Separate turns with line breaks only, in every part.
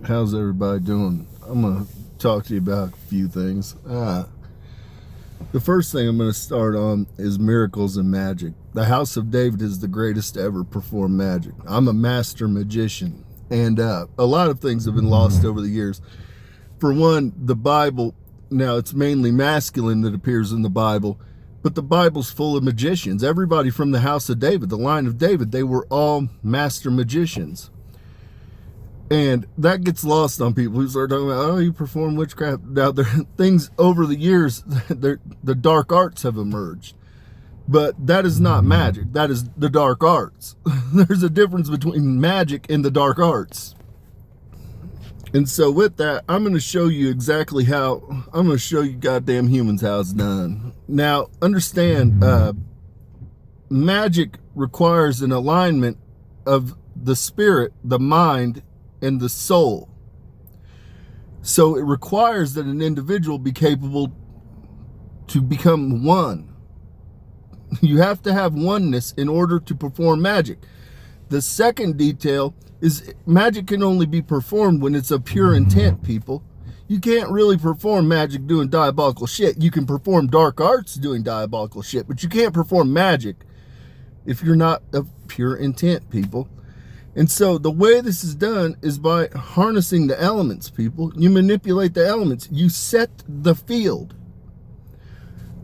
How's everybody doing? I'm going to talk to you about a few things. The first thing I'm going to start on is miracles and magic. The House of David is the greatest to ever perform magic. I'm a master magician, and a lot of things have been lost over the years. For one, the Bible, now it's mainly masculine that appears in the Bible, but the Bible's full of magicians. Everybody from the House of David, the line of David, they were all master magicians. And that gets lost on people who start talking about, oh, you perform witchcraft. Now, there things over the years, the dark arts have emerged. But that is not magic. That is the dark arts. There's a difference between magic and the dark arts. And so with that, I'm going to show you exactly how, I'm going to show you goddamn humans how it's done. Now, understand, magic requires an alignment of the spirit, the mind, and the soul. So it requires that an individual be capable to become one. You have to have oneness in order to perform magic. The second detail is magic can only be performed when it's of pure intent, people. You can't really perform magic doing diabolical shit. You can perform dark arts doing diabolical shit, but you can't perform magic if you're not of pure intent, people. And so the way this is done is by harnessing the elements, people. You manipulate the elements. You set the field.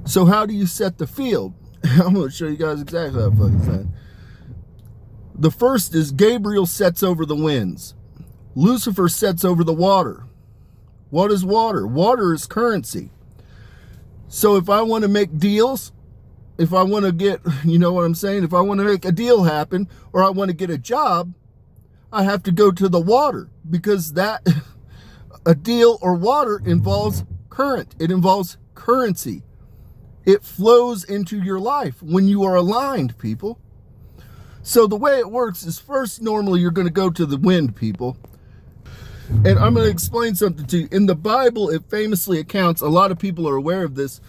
So how do you set the field? I'm going to show you guys exactly how I fucking say it. The first is Gabriel sets over the winds. Lucifer sets over the water. What is water? Water is currency. So if I want to make deals, if I want to get, you know what I'm saying? If I want to make a deal happen or I want to get a job, I have to go to the water because that a deal or water involves current. It involves currency. It flows into your life when you are aligned, people. So the way it works is first, normally you're going to go to the wind, people. And I'm going to explain something to you. In the Bible, it famously accounts, a lot of people are aware of this,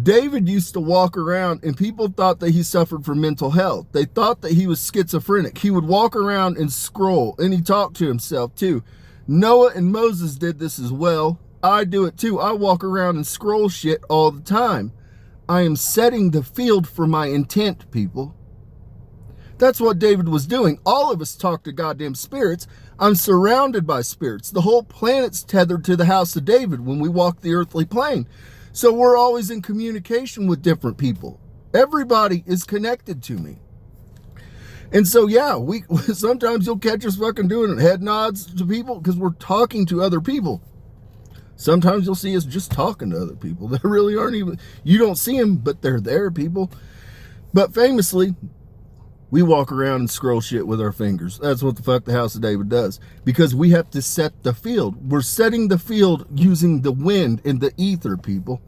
David used to walk around and people thought that he suffered from mental health. They thought that he was schizophrenic. He would walk around and scroll, and he talked to himself too. Noah and Moses did this as well. I do it too. I walk around and scroll shit all the time. I am setting the field for my intent, people. That's what David was doing. All of us talk to goddamn spirits. I'm surrounded by spirits. The whole planet's tethered to the House of David when we walk the earthly plane. So we're always in communication with different people. Everybody is connected to me. And so, yeah, we sometimes you'll catch us fucking doing head nods to people because we're talking to other people. Sometimes you'll see us just talking to other people. They really aren't even, you don't see them, but they're there, people. But famously, we walk around and scroll shit with our fingers. That's what the fuck the House of David does. Because we have to set the field. We're setting the field using the wind and the ether, people.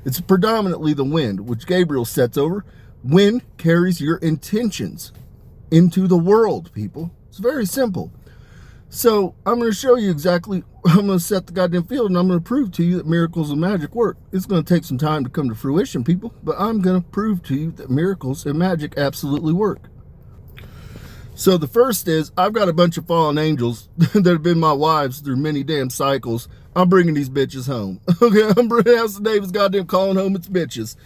It's predominantly the wind, which Gabriel sets over. Wind carries your intentions into the world, people. It's very simple. So I'm going to show you exactly, I'm going to set the goddamn field and I'm going to prove to you that miracles and magic work. It's going to take some time to come to fruition, people, but I'm going to prove to you that miracles and magic absolutely work. So the first is, I've got a bunch of fallen angels that have been my wives through many damn cycles. I'm bringing these bitches home. Okay, I'm bringing House of David's goddamn calling home its bitches.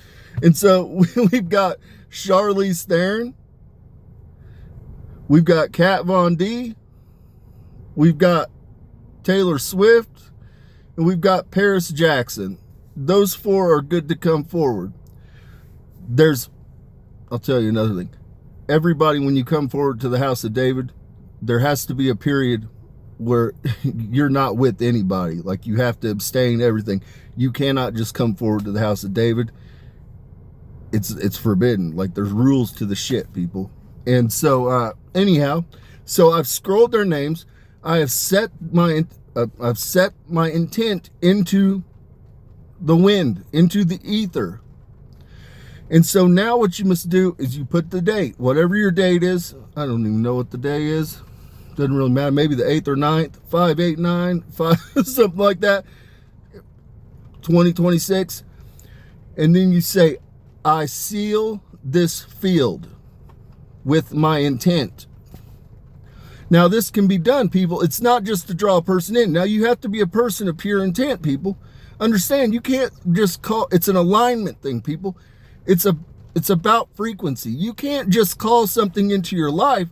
And so we've got Charlize Theron. We've got Kat Von D. We've got Taylor Swift. And we've got Paris Jackson. Those four are good to come forward. I'll tell you another thing. Everybody, when you come forward to the House of David, there has to be a period where you're not with anybody. Like, you have to abstain everything. You cannot just come forward to the House of David. It's forbidden. Like, there's rules to the shit, people. And so, anyhow, so I've scrolled their names. I have set my intent into the wind, into the ether. And so now what you must do is you put the date, whatever your date is. I don't even know what the day is. Doesn't really matter. Maybe the 8th or 9th, 589, 5, something like that. 2026. And then you say, I seal this field with my intent. Now, this can be done, people. It's not just to draw a person in. Now, you have to be a person of pure intent, people. Understand, you can't just call, it's an alignment thing, people. It's about frequency. You can't just call something into your life.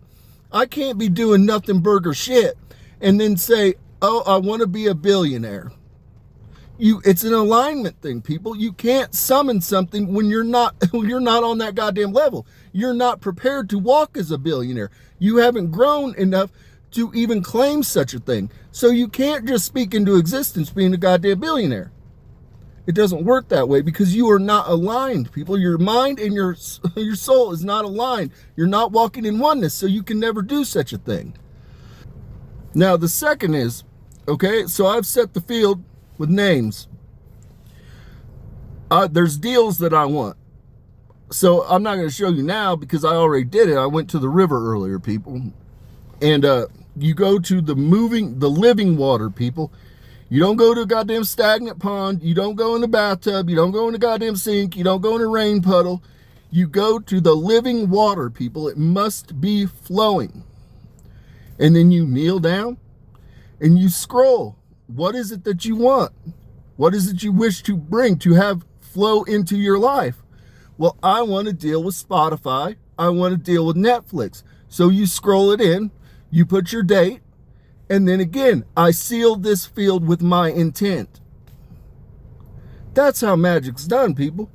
I can't be doing nothing burger shit and then say, oh, I want to be a billionaire. It's an alignment thing, people. You can't summon something when you're not on that goddamn level. You're not prepared to walk as a billionaire. You haven't grown enough to even claim such a thing. So you can't just speak into existence being a goddamn billionaire. It doesn't work that way because you are not aligned, people. Your mind and your soul is not aligned. You're not walking in oneness, so you can never do such a thing. Now, the second is, okay, so I've set the field with names. There's deals that I want. So I'm not going to show you now because I already did it. I went to the river earlier, people. And you go to the living water, people. You don't go to a goddamn stagnant pond. You don't go in the bathtub. You don't go in the goddamn sink. You don't go in a rain puddle. You go to the living water, people. It must be flowing. And then you kneel down and you scroll. What is it that you want? What is it you wish to bring, to have flow into your life? Well, I want to deal with Spotify. I want to deal with Netflix. So you scroll it in, you put your date, and then again, I seal this field with my intent. That's how magic's done, people.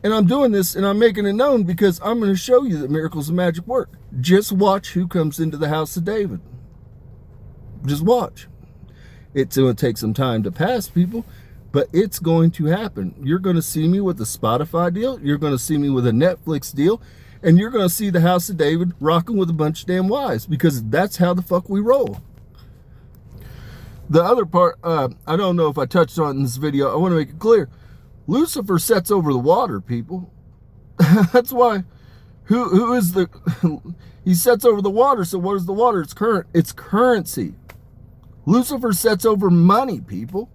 And I'm doing this and I'm making it known because I'm going to show you that miracles and magic work. Just watch who comes into the house of David. Just watch. It's going to take some time to pass, people, but it's going to happen. You're going to see me with a Spotify deal. You're going to see me with a Netflix deal. And you're going to see the house of David rocking with a bunch of damn wives because that's how the fuck we roll. The other part, I don't know if I touched on in this video. I want to make it clear. Lucifer sets over the water, people. That's why. Who is the... He sets over the water. So what is the water? It's current. It's currency. Lucifer sets over money, people.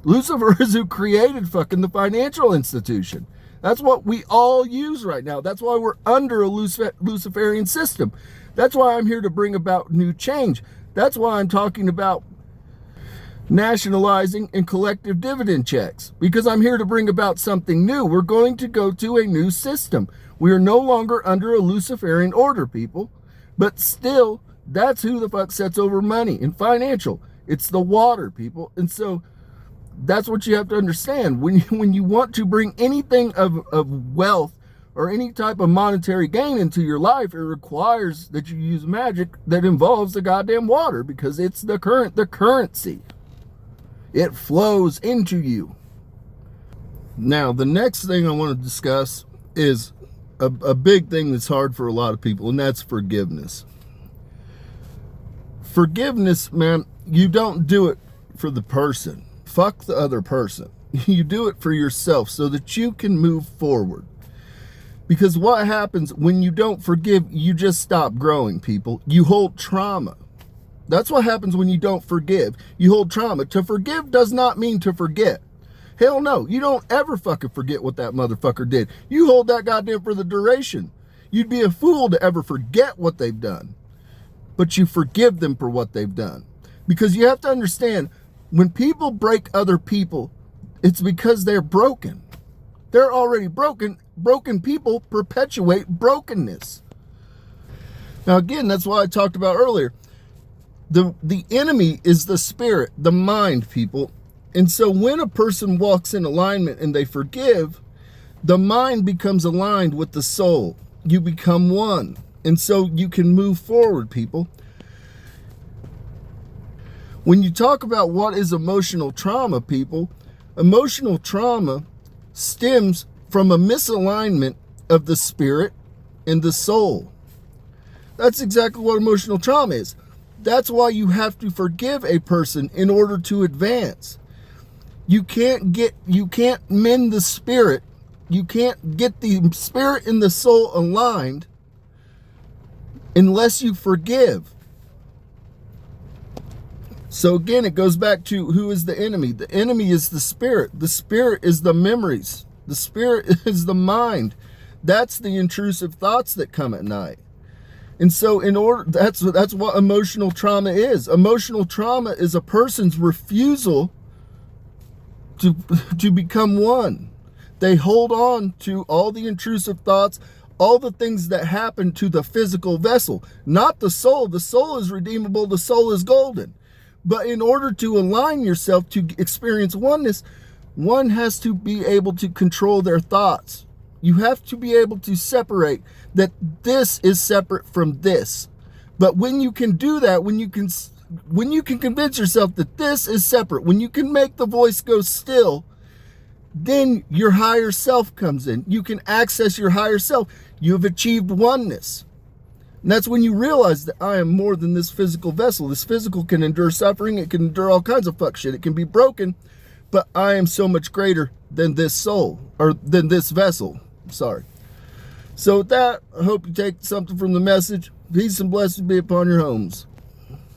Lucifer is who created fucking the financial institution. That's what we all use right now. That's why we're under a Luciferian system. That's why I'm here to bring about new change. That's why I'm talking about nationalizing and collective dividend checks, because I'm here to bring about something new. We're going to go to a new system. We are no longer under a Luciferian order, people, but still, that's who the fuck sets over money and financial. It's the water, people. And so that's what you have to understand. When you want to bring anything of wealth or any type of monetary gain into your life, it requires that you use magic that involves the goddamn water because it's the currency. It flows into you. Now, the next thing I want to discuss is a big thing that's hard for a lot of people, and that's forgiveness. Forgiveness, man, you don't do it for the person. Fuck the other person. You do it for yourself so that you can move forward. Because what happens when you don't forgive, you just stop growing, people. You hold trauma. That's what happens when you don't forgive. You hold trauma. To forgive does not mean to forget. Hell no. You don't ever fucking forget what that motherfucker did. You hold that goddamn for the duration. You'd be a fool to ever forget what they've done. But you forgive them for what they've done. Because you have to understand, when people break other people, it's because they're broken. They're already broken. Broken people perpetuate brokenness. Now again, that's why I talked about earlier. The enemy is the spirit, the mind, people. And so when a person walks in alignment and they forgive, the mind becomes aligned with the soul. You become one. And so you can move forward, people. When you talk about what is emotional trauma, people, emotional trauma stems from a misalignment of the spirit and the soul. That's exactly what emotional trauma is. That's why you have to forgive a person in order to advance. You can't mend the spirit. You can't get the spirit and the soul aligned unless you forgive. So again, it goes back to who is the enemy. The enemy is the spirit. The spirit is the memories. The spirit is the mind. That's the intrusive thoughts that come at night. And so that's what emotional trauma is. Emotional trauma is a person's refusal to become one. They hold on to all the intrusive thoughts, all the things that happen to the physical vessel, not the soul. The soul is redeemable, the soul is golden. But in order to align yourself to experience oneness, one has to be able to control their thoughts. You have to be able to separate that this is separate from this. But when you can do that, when you can convince yourself that this is separate, when you can make the voice go still, then your higher self comes in. You can access your higher self. You have achieved oneness. And that's when you realize that I am more than this physical vessel. This physical can endure suffering. It can endure all kinds of fuck shit. It can be broken. But I am so much greater than this soul, or than this vessel. Sorry. So with that, I hope you take something from the message. Peace and blessings be upon your homes.